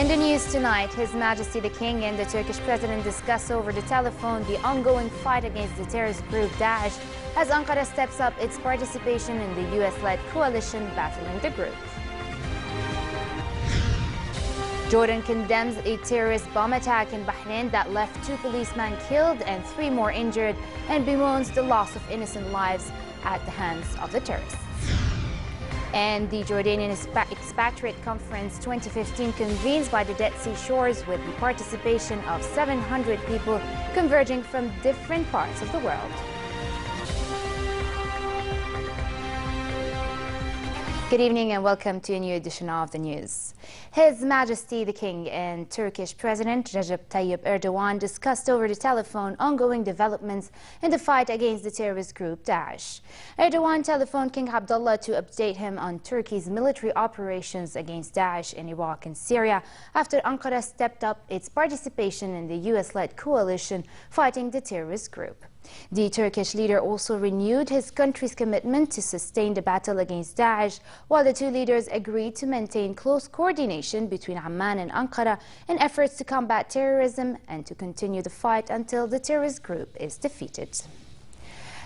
In the news tonight, His Majesty the King and the Turkish President discuss over the telephone the ongoing fight against the terrorist group Daesh as Ankara steps up its participation in the US-led coalition battling the group. Jordan condemns a terrorist bomb attack in Bahrain that left 2 policemen killed and 3 more injured and bemoans the loss of innocent lives at the hands of the terrorists. And the Jordanian Expatriate Conference 2015 convenes by the Dead Sea shores with the participation of 700 people converging from different parts of the world. Good evening and welcome to a new edition of the news. His Majesty the King and Turkish President Recep Tayyip Erdogan discussed over the telephone ongoing developments in the fight against the terrorist group Daesh. Erdogan telephoned King Abdullah to update him on Turkey's military operations against Daesh in Iraq and Syria after Ankara stepped up its participation in the US-led coalition fighting the terrorist group. The Turkish leader also renewed his country's commitment to sustain the battle against Daesh, while the two leaders agreed to maintain close coordination between Amman and Ankara in efforts to combat terrorism and to continue the fight until the terrorist group is defeated.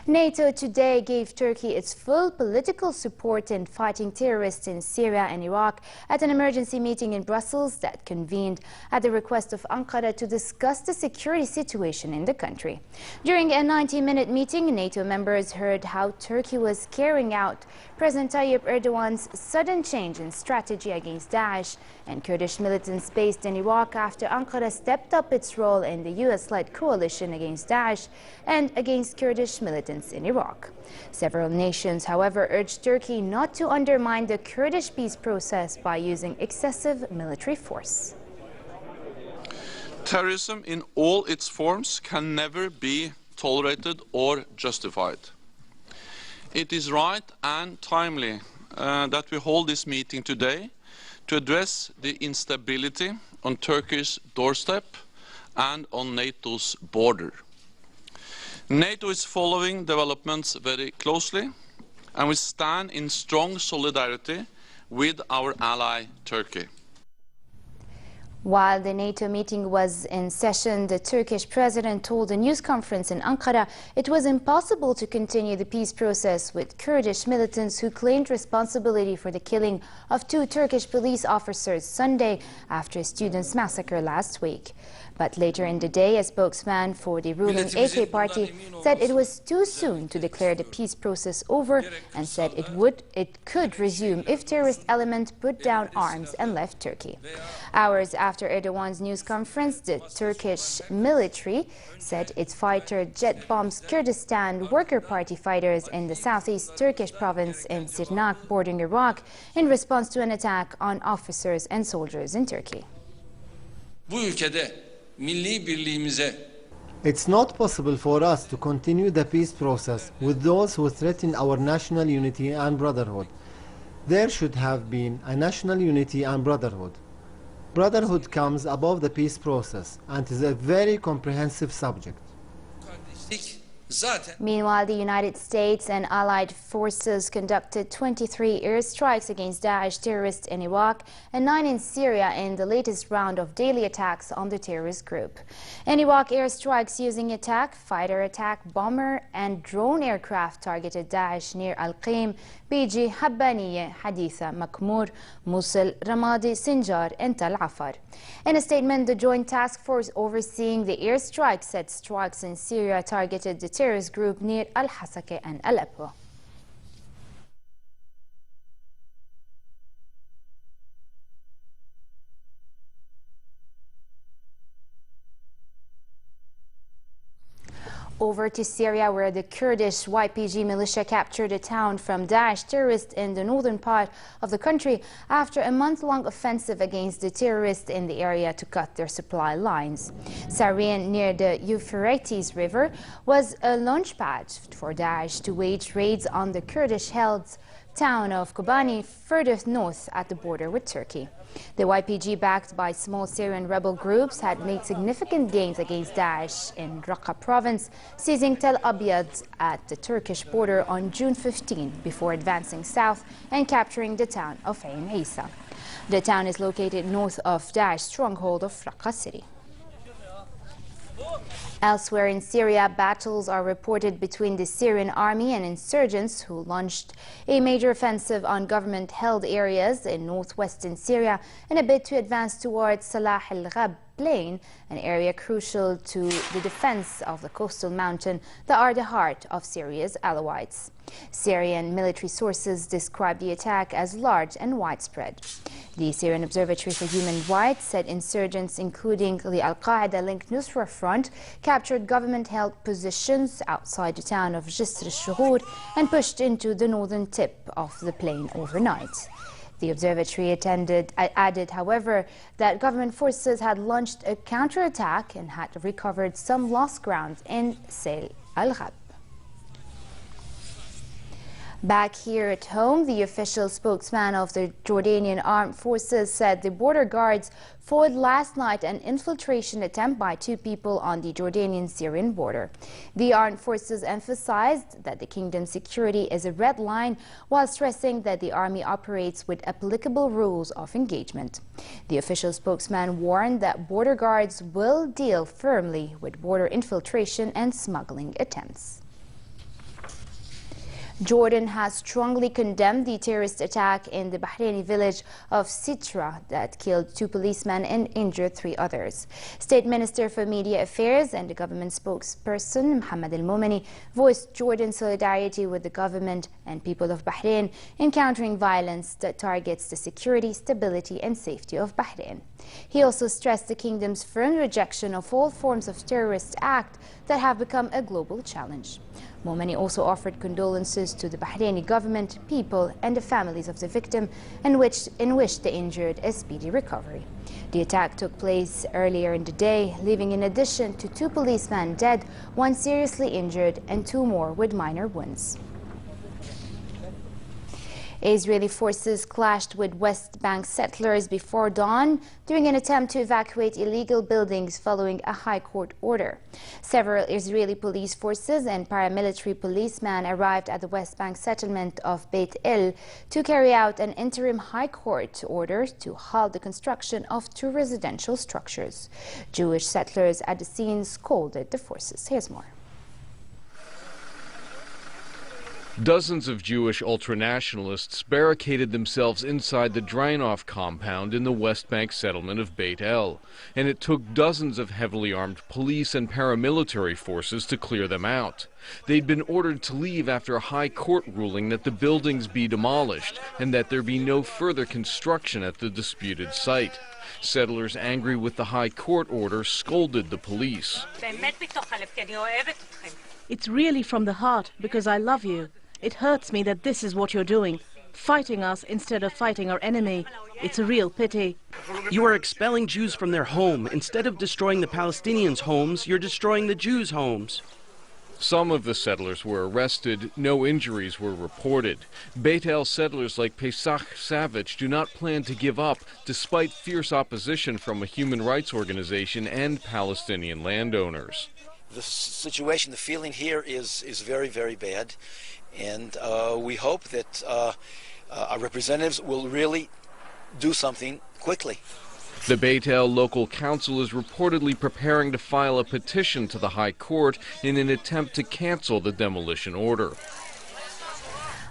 NATO today gave Turkey its full political support in fighting terrorists in Syria and Iraq at an emergency meeting in Brussels that convened at the request of Ankara to discuss the security situation in the country. During a 90-minute meeting, NATO members heard how Turkey was carrying out President Tayyip Erdogan's sudden change in strategy against Daesh and Kurdish militants based in Iraq after Ankara stepped up its role in the US-led coalition against Daesh and against Kurdish militants in Iraq. Several nations, however, urged Turkey not to undermine the Kurdish peace process by using excessive military force. Terrorism in all its forms can never be tolerated or justified. It is right and timely that we hold this meeting today to address the instability on Turkey's doorstep and on NATO's border. NATO is following developments very closely, and we stand in strong solidarity with our ally Turkey. While the NATO meeting was in session, the Turkish president told a news conference in Ankara it was impossible to continue the peace process with Kurdish militants who claimed responsibility for the killing of 2 Turkish police officers Sunday after a students' massacre last week. But later in the day, a spokesman for the ruling AK party said it was too soon to declare the peace process over and said it could resume if terrorist elements put down arms and left Turkey. Hours after Erdogan's news conference, the Turkish military said its fighter jet bombs Kurdistan Worker Party fighters in the southeast Turkish province in Sirnak bordering Iraq in response to an attack on officers and soldiers in Turkey. It's not possible for us to continue the peace process with those who threaten our national unity and brotherhood. There should have been a national unity and brotherhood. Brotherhood comes above the peace process and is a very comprehensive subject. Meanwhile, the United States and allied forces conducted 23 airstrikes against Daesh terrorists in Iraq and 9 in Syria in the latest round of daily attacks on the terrorist group. In Iraq, airstrikes using attack, fighter attack, bomber and drone aircraft targeted Daesh near Al-Qaim, Biji, Habbaniye, Haditha, Makmur, Mosul, Ramadi, Sinjar and Tal Afar. In a statement, the Joint Task Force overseeing the airstrikes said strikes in Syria targeted the terrorist group near Al-Hasaka and Aleppo. Over to Syria, where the Kurdish YPG militia captured a town from Daesh terrorists in the northern part of the country after a month-long offensive against the terrorists in the area to cut their supply lines. Sarian, near the Euphrates River, was a launchpad for Daesh to wage raids on the Kurdish-held town of Kobani, further north at the border with Turkey. The YPG, backed by small Syrian rebel groups, had made significant gains against Daesh in Raqqa province, seizing Tel Abyad at the Turkish border on June 15 before advancing south and capturing the town of Ain Isa. The town is located north of Daesh's stronghold of Raqqa city. Elsewhere in Syria, battles are reported between the Syrian army and insurgents who launched a major offensive on government-held areas in northwestern Syria in a bid to advance towards Salah al-Ghab plain, an area crucial to the defense of the coastal mountain that are the heart of Syria's Alawites. Syrian military sources describe the attack as large and widespread. The Syrian Observatory for Human Rights said insurgents, including the Al-Qaeda-linked Nusra Front, captured government-held positions outside the town of Jisr al-Shughur and pushed into the northern tip of the plain overnight. The observatory added, however, that government forces had launched a counterattack and had recovered some lost ground in Sail al-Ghab. Back here at home, the official spokesman of the Jordanian Armed Forces said the border guards foiled last night an infiltration attempt by two people on the Jordanian-Syrian border. The armed forces emphasized that the kingdom's security is a red line, while stressing that the army operates with applicable rules of engagement. The official spokesman warned that border guards will deal firmly with border infiltration and smuggling attempts. Jordan has strongly condemned the terrorist attack in the Bahraini village of Sitra that killed 2 policemen and injured 3 others. State Minister for Media Affairs and the government spokesperson Mohammed al-Momeni voiced Jordan's solidarity with the government and people of Bahrain in countering violence that targets the security, stability and safety of Bahrain. He also stressed the kingdom's firm rejection of all forms of terrorist acts that have become a global challenge. Momeni also offered condolences to the Bahraini government, people and the families of the victim and wished the injured a speedy recovery. The attack took place earlier in the day, leaving in addition to 2 policemen dead, 1 seriously injured and 2 more with minor wounds. Israeli forces clashed with West Bank settlers before dawn during an attempt to evacuate illegal buildings following a high court order. Several Israeli police forces and paramilitary policemen arrived at the West Bank settlement of Beit El to carry out an interim high court order to halt the construction of 2 residential structures. Jewish settlers at the scene scolded the forces. Here's more. Dozens of Jewish ultranationalists barricaded themselves inside the Drainoff compound in the West Bank settlement of Beit El, and it took dozens of heavily armed police and paramilitary forces to clear them out. They'd been ordered to leave after a high court ruling that the buildings be demolished and that there be no further construction at the disputed site. Settlers angry with the high court order scolded the police. It's really from the heart, because I love you. It hurts me that this is what you're doing, fighting us instead of fighting our enemy. It's a real pity. You are expelling Jews from their home. Instead of destroying the Palestinians' homes, you're destroying the Jews' homes. Some of the settlers were arrested. No injuries were reported. Beit El settlers like Pesach Savage do not plan to give up, despite fierce opposition from a human rights organization and Palestinian landowners. The situation, the feeling here is very, very bad, and we hope that our representatives will really do something quickly. The Beit El local council is reportedly preparing to file a petition to the High Court in an attempt to cancel the demolition order.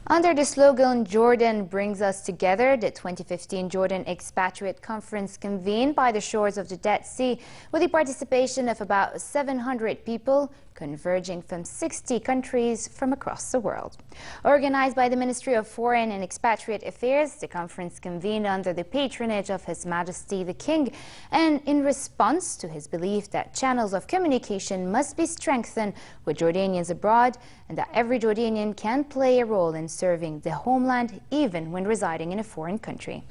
Under the slogan, Jordan brings us together, the 2015 Jordan Expatriate Conference convened by the shores of the Dead Sea with the participation of about 700 people converging from 60 countries from across the world. Organized by the Ministry of Foreign and Expatriate Affairs, the conference convened under the patronage of His Majesty the King and in response to his belief that channels of communication must be strengthened with Jordanians abroad and that every Jordanian can play a role in serving the homeland even when residing in a foreign country.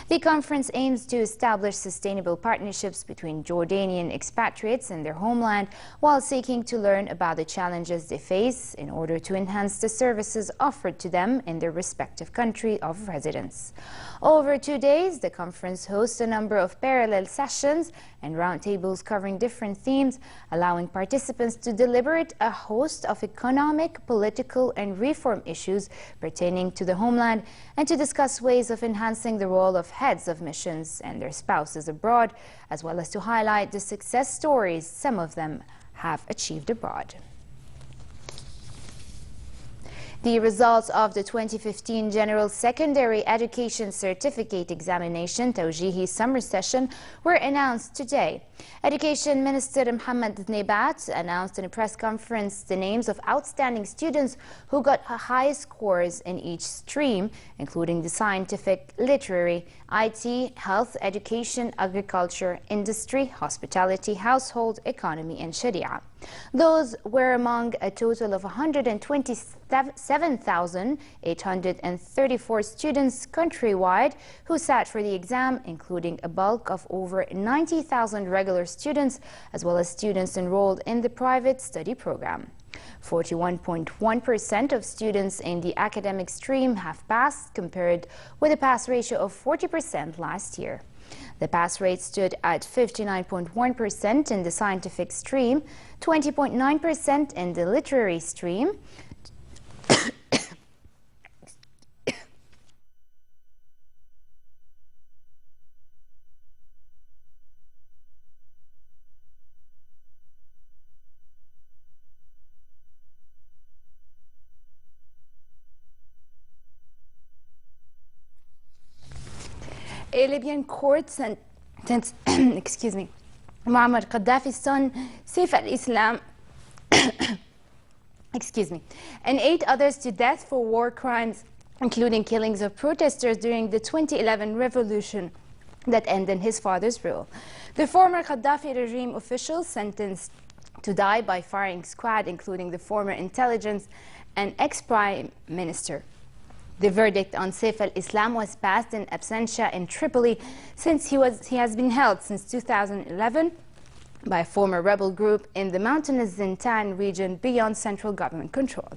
The conference aims to establish sustainable partnerships between Jordanian expatriates and their homeland while seeking to learn about the challenges they face in order to enhance the services offered to them in their respective country of residence. Over 2 days, the conference hosts a number of parallel sessions and roundtables covering different themes, allowing participants to deliberate a host of economic, political, and reform issues pertaining to the homeland and to discuss ways of enhancing the role role of heads of missions and their spouses abroad, as well as to highlight the success stories some of them have achieved abroad. The results of the 2015 General Secondary Education Certificate Examination Tawjihi Summer Session were announced today. Education Minister Mohammed Nebat announced in a press conference the names of outstanding students who got high scores in each stream, including the scientific, literary, IT, health, education, agriculture, industry, hospitality, household, economy, and Sharia. Those were among a total of 127,834 students countrywide who sat for the exam, including a bulk of over 90,000 regular students, as well as students enrolled in the private study program. 41.1% of students in the academic stream have passed, compared with a pass ratio of 40% last year. The pass rate stood at 59.1% in the scientific stream, 20.9% in the literary stream, a Libyan court sentenced excuse me, Muammar Gaddafi's son, Saif al-Islam excuse me, and 8 others to death for war crimes, including killings of protesters during the 2011 revolution that ended his father's rule. The former Gaddafi regime officials sentenced to die by firing squad, including the former intelligence and ex-prime minister. The verdict on Saif al-Islam was passed in absentia in Tripoli, since he has been held since 2011 by a former rebel group in the mountainous Zintan region beyond central government control.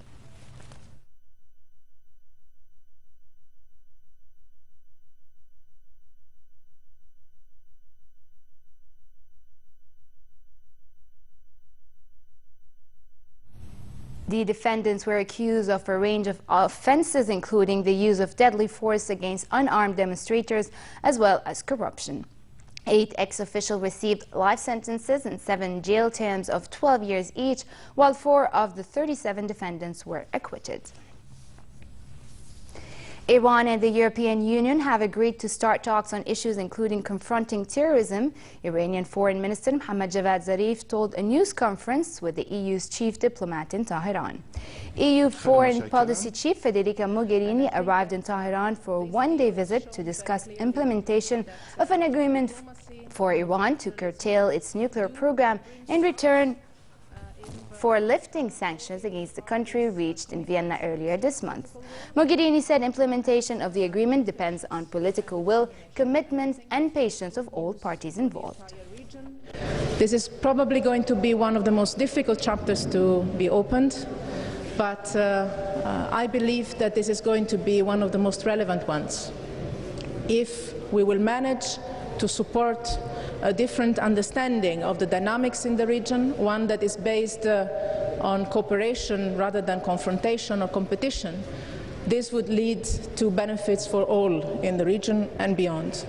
The defendants were accused of a range of offenses, including the use of deadly force against unarmed demonstrators, as well as corruption. 8 ex-officials received life sentences and 7 jail terms of 12 years each, while 4 of the 37 defendants were acquitted. Iran and the European Union have agreed to start talks on issues including confronting terrorism. Iranian Foreign Minister Mohammad Javad Zarif told a news conference with the EU's chief diplomat in Tehran. EU Foreign Policy Chief Federica Mogherini arrived in Tehran for a one-day visit to discuss implementation of an agreement for Iran to curtail its nuclear program in return for lifting sanctions against the country reached in Vienna earlier this month. Mogherini said implementation of the agreement depends on political will, commitment, and patience of all parties involved. This is probably going to be one of the most difficult chapters to be opened, but I believe that this is going to be one of the most relevant ones. If we will manage to support a different understanding of the dynamics in the region, one that is based on cooperation rather than confrontation or competition, this would lead to benefits for all in the region and beyond.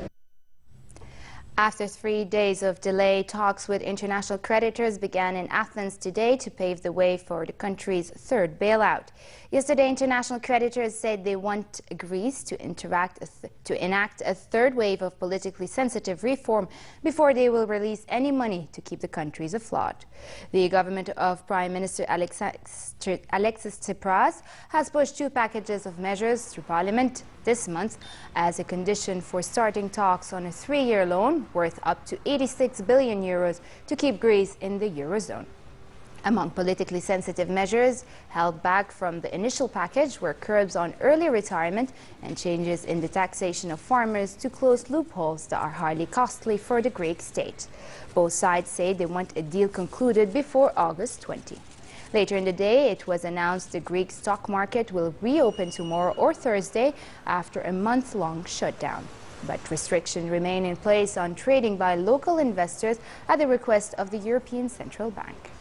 After 3 days of delay, talks with international creditors began in Athens today to pave the way for the country's third bailout. Yesterday, international creditors said they want Greece to enact a third wave of politically sensitive reform before they will release any money to keep the countries afloat. The government of Prime Minister Alexis Tsipras has pushed 2 packages of measures through Parliament this month as a condition for starting talks on a 3-year loan worth up to 86 billion euros to keep Greece in the Eurozone. Among politically sensitive measures held back from the initial package were curbs on early retirement and changes in the taxation of farmers to close loopholes that are highly costly for the Greek state. Both sides say they want a deal concluded before August 20. Later in the day, it was announced the Greek stock market will reopen tomorrow or Thursday after a month-long shutdown. But restrictions remain in place on trading by local investors at the request of the European Central Bank.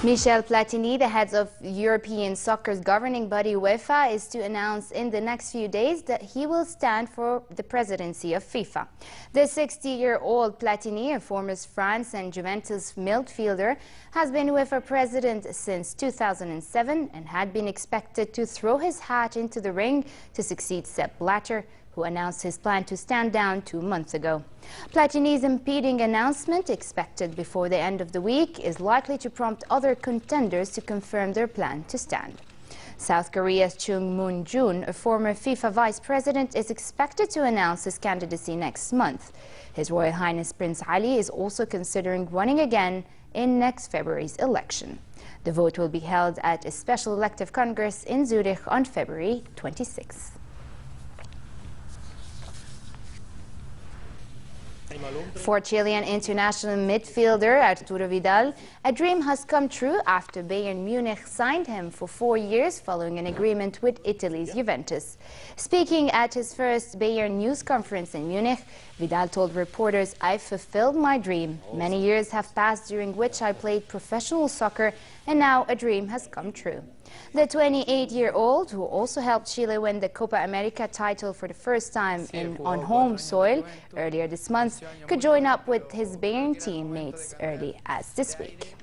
Michel Platini, the head of European soccer's governing body UEFA, is to announce in the next few days that he will stand for the presidency of FIFA. The 60-year-old Platini, a former France and Juventus midfielder, has been UEFA president since 2007 and had been expected to throw his hat into the ring to succeed Sepp Blatter, who announced his plan to stand down 2 months ago. Platini's impending announcement, expected before the end of the week, is likely to prompt other contenders to confirm their plan to stand. South Korea's Chung Moon-jun, a former FIFA vice president, is expected to announce his candidacy next month. His Royal Highness Prince Ali is also considering running again in next February's election. The vote will be held at a special elective congress in Zurich on February 26th. For Chilean international midfielder Arturo Vidal, a dream has come true after Bayern Munich signed him for 4 years following an agreement with Italy's Juventus. Speaking at his first Bayern news conference in Munich, Vidal told reporters, "I've fulfilled my dream. Many years have passed during which I played professional soccer, and now a dream has come true." The 28-year-old, who also helped Chile win the Copa America title for the first time on home soil earlier this month, could join up with his Bayern teammates early as this week.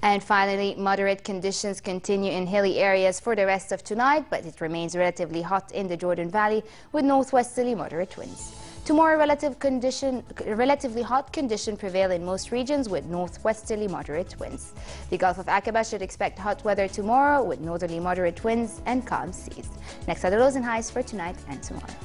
And finally, moderate conditions continue in hilly areas for the rest of tonight, but it remains relatively hot in the Jordan Valley with northwesterly moderate winds. Tomorrow, relatively hot condition prevail in most regions with northwesterly moderate winds. The Gulf of Aqaba should expect hot weather tomorrow with northerly moderate winds and calm seas. Next are the lows and highs for tonight and tomorrow.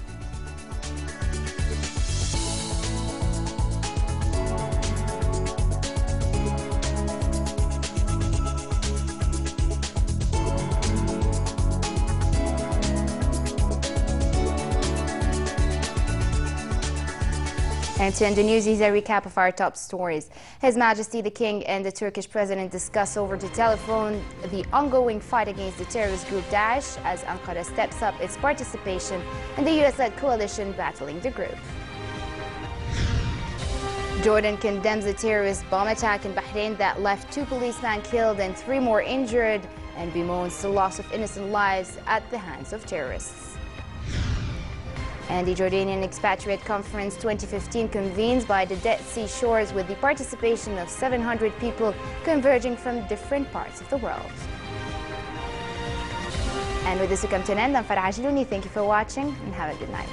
And to end the news, is a recap of our top stories. His Majesty the King and the Turkish President discuss over the telephone the ongoing fight against the terrorist group Daesh as Ankara steps up its participation in the US-led coalition battling the group. Jordan condemns a terrorist bomb attack in Bahrain that left 2 policemen killed and 3 more injured, and bemoans the loss of innocent lives at the hands of terrorists. And the Jordanian Expatriate Conference 2015 convenes by the Dead Sea shores with the participation of 700 people converging from different parts of the world. And with this we come to an end. I'm Farah Ajlouni. Thank you for watching and have a good night.